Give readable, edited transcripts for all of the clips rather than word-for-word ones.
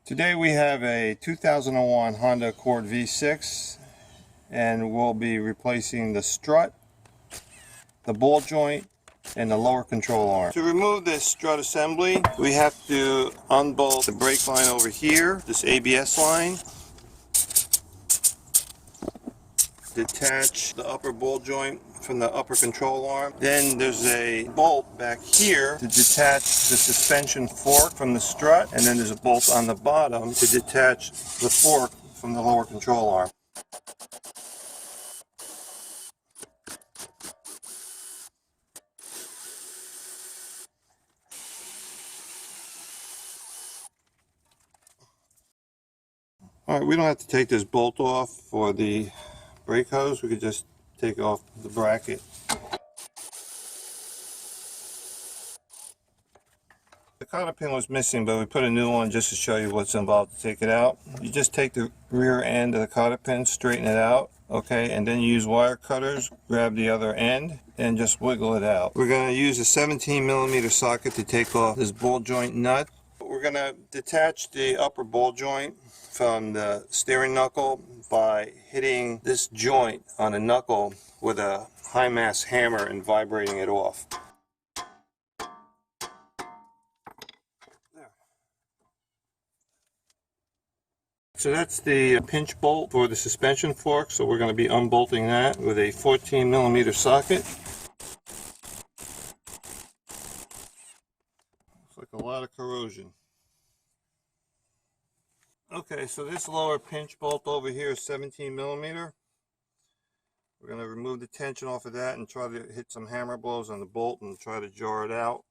Today we have a 2001 Honda Accord V6 and we'll be replacing the strut, the ball joint, and the lower control arm. To remove this strut assembly, we have to unbolt the brake line over here, this ABS line, detach the upper ball joint from the upper control arm. Then there's a bolt back here to detach the suspension fork from the strut, and then there's a bolt on the bottom to detach the fork from the lower control arm. Alright, we don't have to take this bolt off for the brake hose, we could just take off the bracket. The cotter pin was missing, but we put a new one just to show you what's involved to take it out. You just take the rear end of the cotter pin, straighten it out, okay, and then you use wire cutters, grab the other end, and just wiggle it out. We're going to use a 17mm socket to take off this ball joint nut. We're going to detach the upper ball joint from the steering knuckle by hitting this joint on a knuckle with a high mass hammer and vibrating it off. So that's the pinch bolt for the suspension fork, so we're going to be unbolting that with a 14mm socket. Looks like a lot of corrosion. Okay, so this lower pinch bolt over here is 17mm. We're going to remove the tension off of that and try to hit some hammer blows on the bolt and try to jar it out.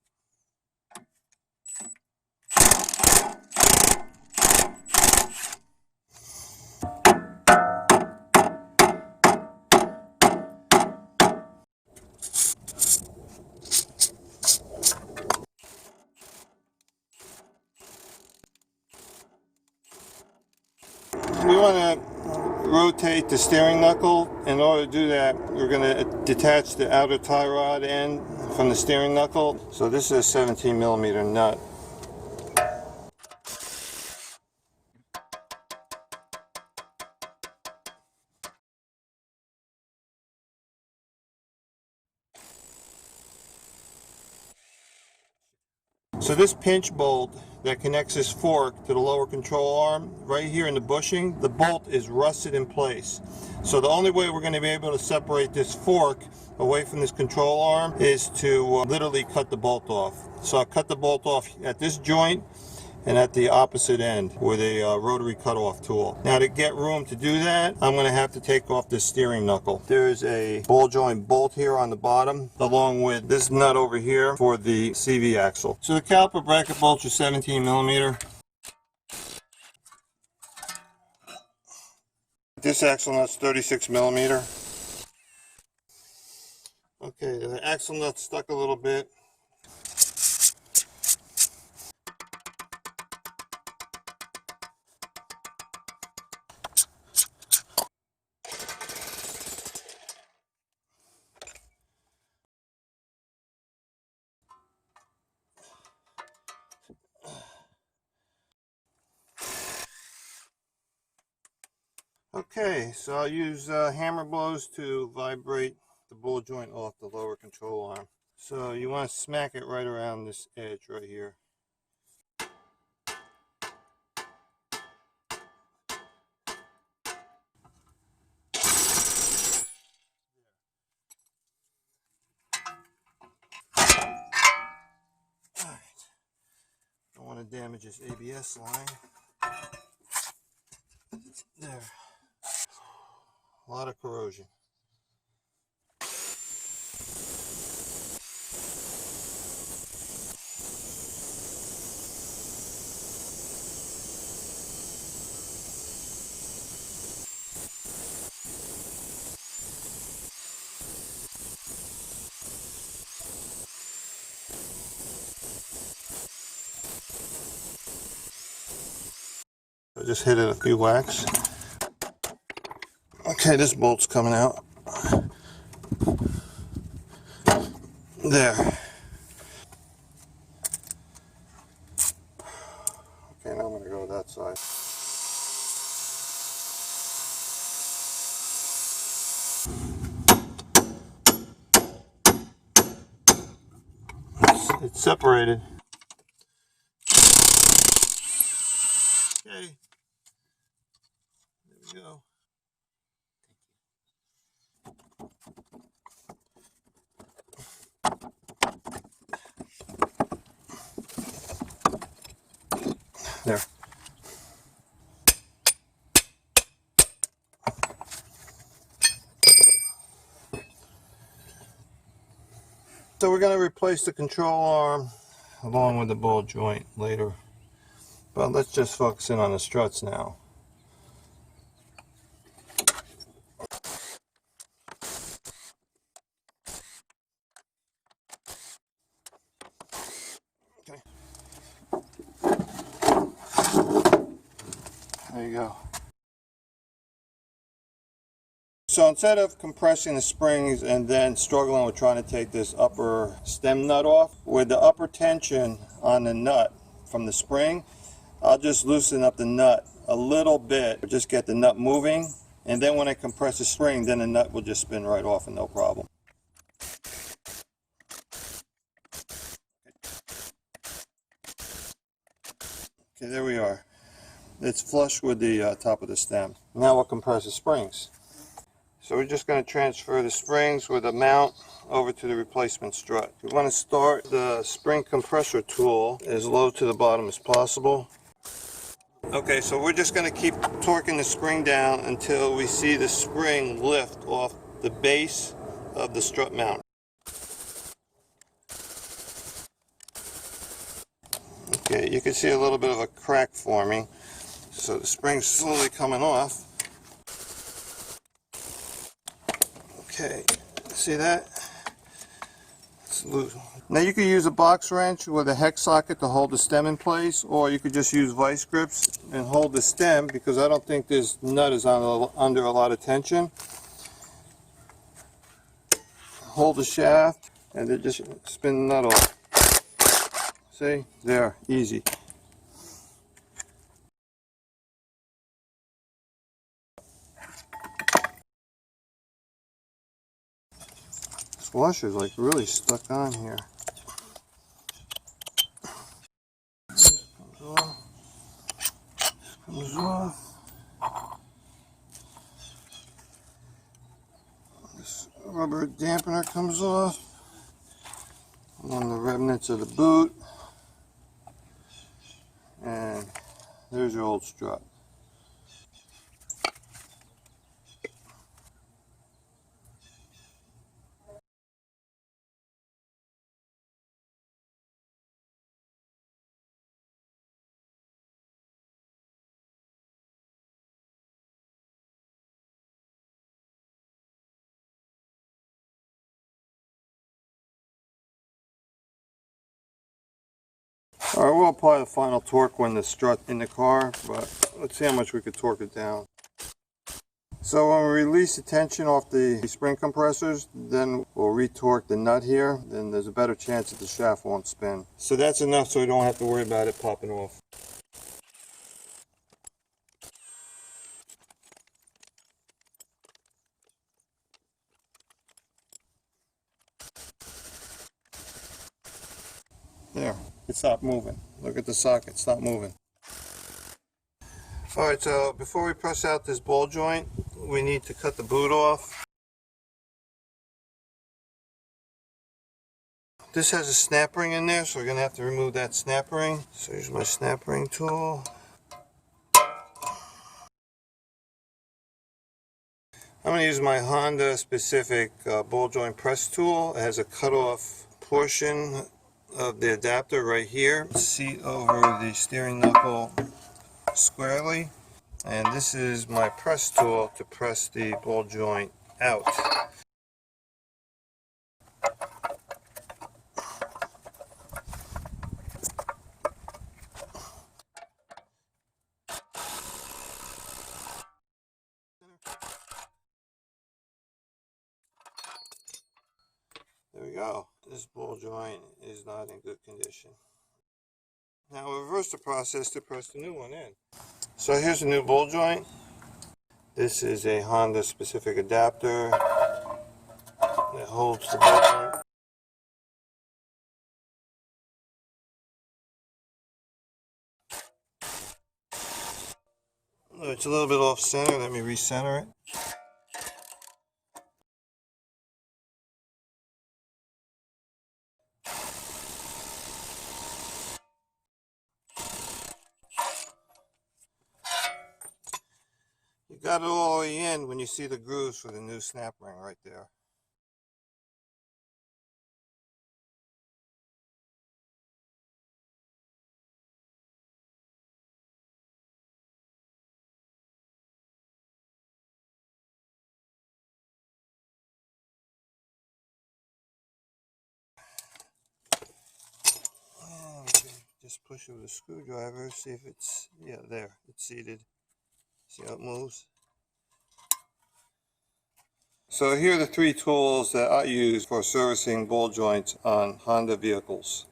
We want to rotate the steering knuckle. In order to do that, we're going to detach the outer tie rod end from the steering knuckle. So this is a 17mm nut. So this pinch bolt that connects this fork to the lower control arm, right here in the bushing, the bolt is rusted in place. So the only way we're going to be able to separate this fork away from this control arm is to literally cut the bolt off. So I'll cut the bolt off at this joint and at the opposite end with a rotary cutoff tool. Now to get room to do that, I'm going to have to take off this steering knuckle. There's a ball joint bolt here on the bottom, along with this nut over here for the CV axle. So the caliper bracket bolts are 17mm. This axle nut's 36mm. Okay, the axle nut's stuck a little bit. Okay, so I'll use hammer blows to vibrate the ball joint off the lower control arm. So you want to smack it right around this edge right here. Alright, don't want to damage this ABS line. There. A lot of corrosion. I just hit it a few whacks. Okay, this bolt's coming out. There. Okay, now I'm going to go to that side. It's separated. Okay. There we go. There. So we're going to replace the control arm along with the ball joint later. But let's just focus in on the struts now. Okay. There you go. So instead of compressing the springs and then struggling with trying to take this upper stem nut off, with the upper tension on the nut from the spring, I'll just loosen up the nut a little bit, just get the nut moving, and then when I compress the spring, then the nut will just spin right off and no problem. Okay, there we are. It's flush with the top of the stem. Now we'll compress the springs. So we're just going to transfer the springs with a mount over to the replacement strut. We want to start the spring compressor tool as low to the bottom as possible. Okay, so we're just going to keep torquing the spring down until we see the spring lift off the base of the strut mount. Okay, you can see a little bit of a crack forming, so the spring's slowly coming off. Okay, see that? It's loose. Now you could use a box wrench with a hex socket to hold the stem in place, or you could just use vice grips and hold the stem, because I don't think this nut is under a lot of tension. Hold the shaft and then just spin the nut off. See? There, easy. This washer's like really stuck on here. Comes off. Comes off. This rubber dampener comes off. And then the remnants of the boot. And there's your old strut. Alright, we'll apply the final torque when the strut's in the car, but let's see how much we could torque it down. So when we release the tension off the spring compressors, then we'll retorque the nut here, then there's a better chance that the shaft won't spin. So that's enough so we don't have to worry about it popping off. There, it stopped moving. Look at the socket, stop moving. Alright, so before we press out this ball joint, we need to cut the boot off. This has a snap ring in there, so we're going to have to remove that snap ring. So here's my snap ring tool. I'm going to use my Honda specific ball joint press tool. It has a cut-off portion of the adapter right here. Seat over the steering knuckle squarely. And this is my press tool to press the ball joint out. There we go. This ball joint is not in good condition. Now we'll reverse the process to press the new one in. So here's a new ball joint. This is a Honda specific adapter that holds the ball joint. So it's a little bit off center. Let me recenter it. You got it all the way in when you see the grooves for the new snap ring right there. Just push it with a screwdriver, see if it's, yeah, there, it's seated. See how it moves? So here are the 3 tools that I use for servicing ball joints on Honda vehicles.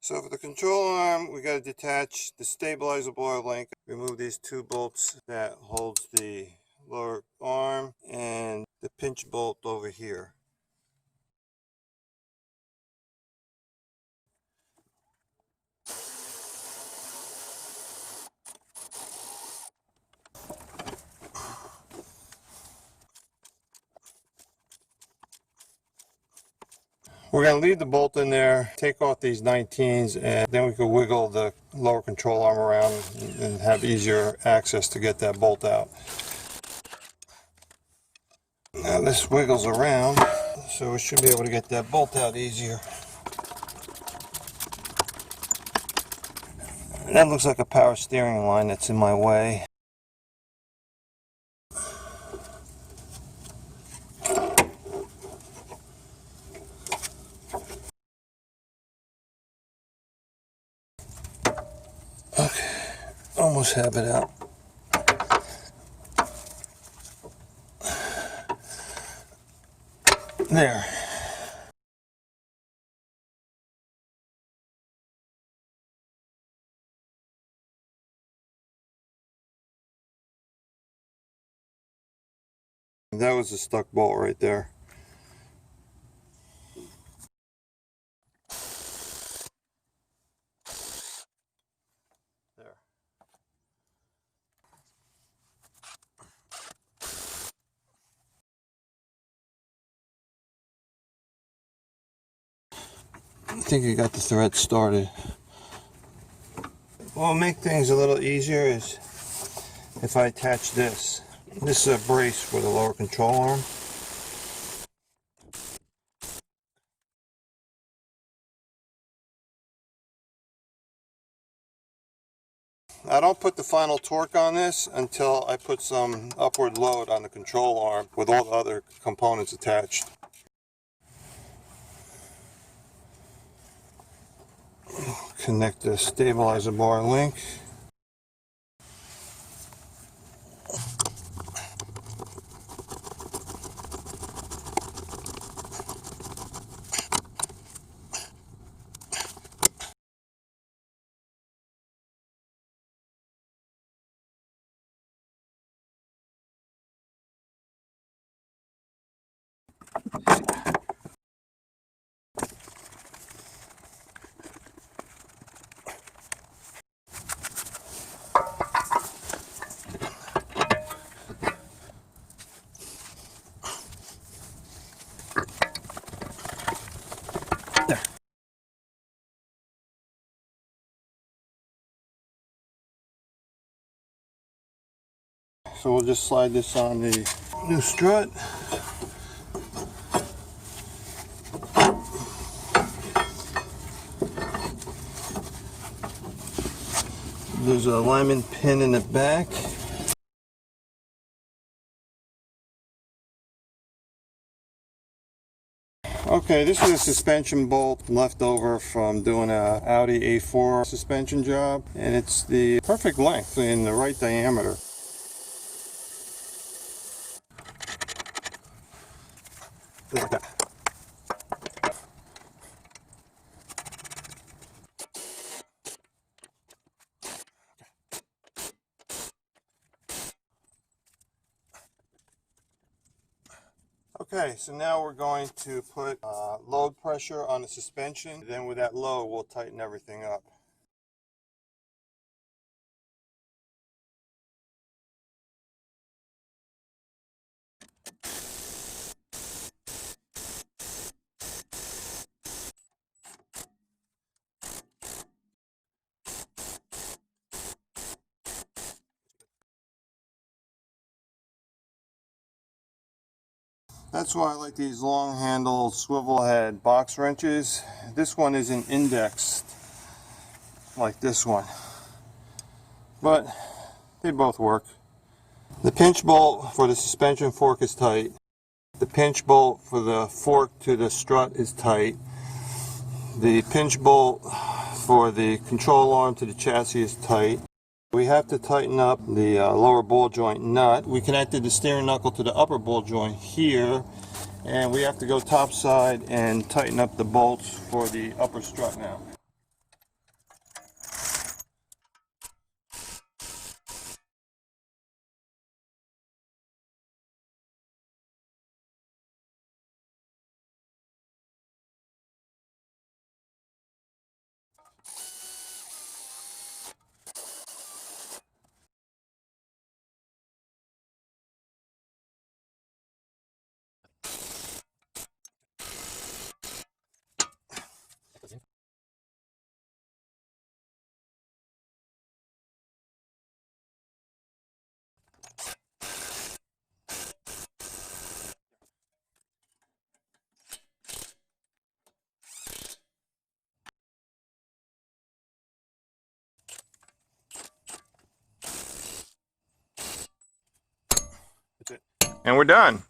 So for the control arm, we got to detach the stabilizer bar link. Remove these 2 bolts that holds the lower arm and the pinch bolt over here. We're going to leave the bolt in there, take off these 19s, and then we can wiggle the lower control arm around and have easier access to get that bolt out. Now this wiggles around, so we should be able to get that bolt out easier. That looks like a power steering line that's in my way. Okay, almost have it out. There. That was a stuck bolt right there. There. I think I got the thread started. What'll make things a little easier is if I attach this. This is a brace for the lower control arm. I don't put the final torque on this until I put some upward load on the control arm with all the other components attached. Connect the stabilizer bar link. There. So we'll just slide this on the new strut. There's a alignment pin in the back. Okay, this is a suspension bolt left over from doing a Audi A4 suspension job, and it's the perfect length in the right diameter. Like that. Okay, so now we're going to put load pressure on the suspension. Then with that load, we'll tighten everything up. That's why I like these long handled swivel head box wrenches. This one isn't indexed like this one, but they both work. The pinch bolt for the suspension fork is tight. The pinch bolt for the fork to the strut is tight. The pinch bolt for the control arm to the chassis is tight. We have to tighten up the lower ball joint nut. We connected the steering knuckle to the upper ball joint here, and we have to go top side and tighten up the bolts for the upper strut now. That's it. And we're done.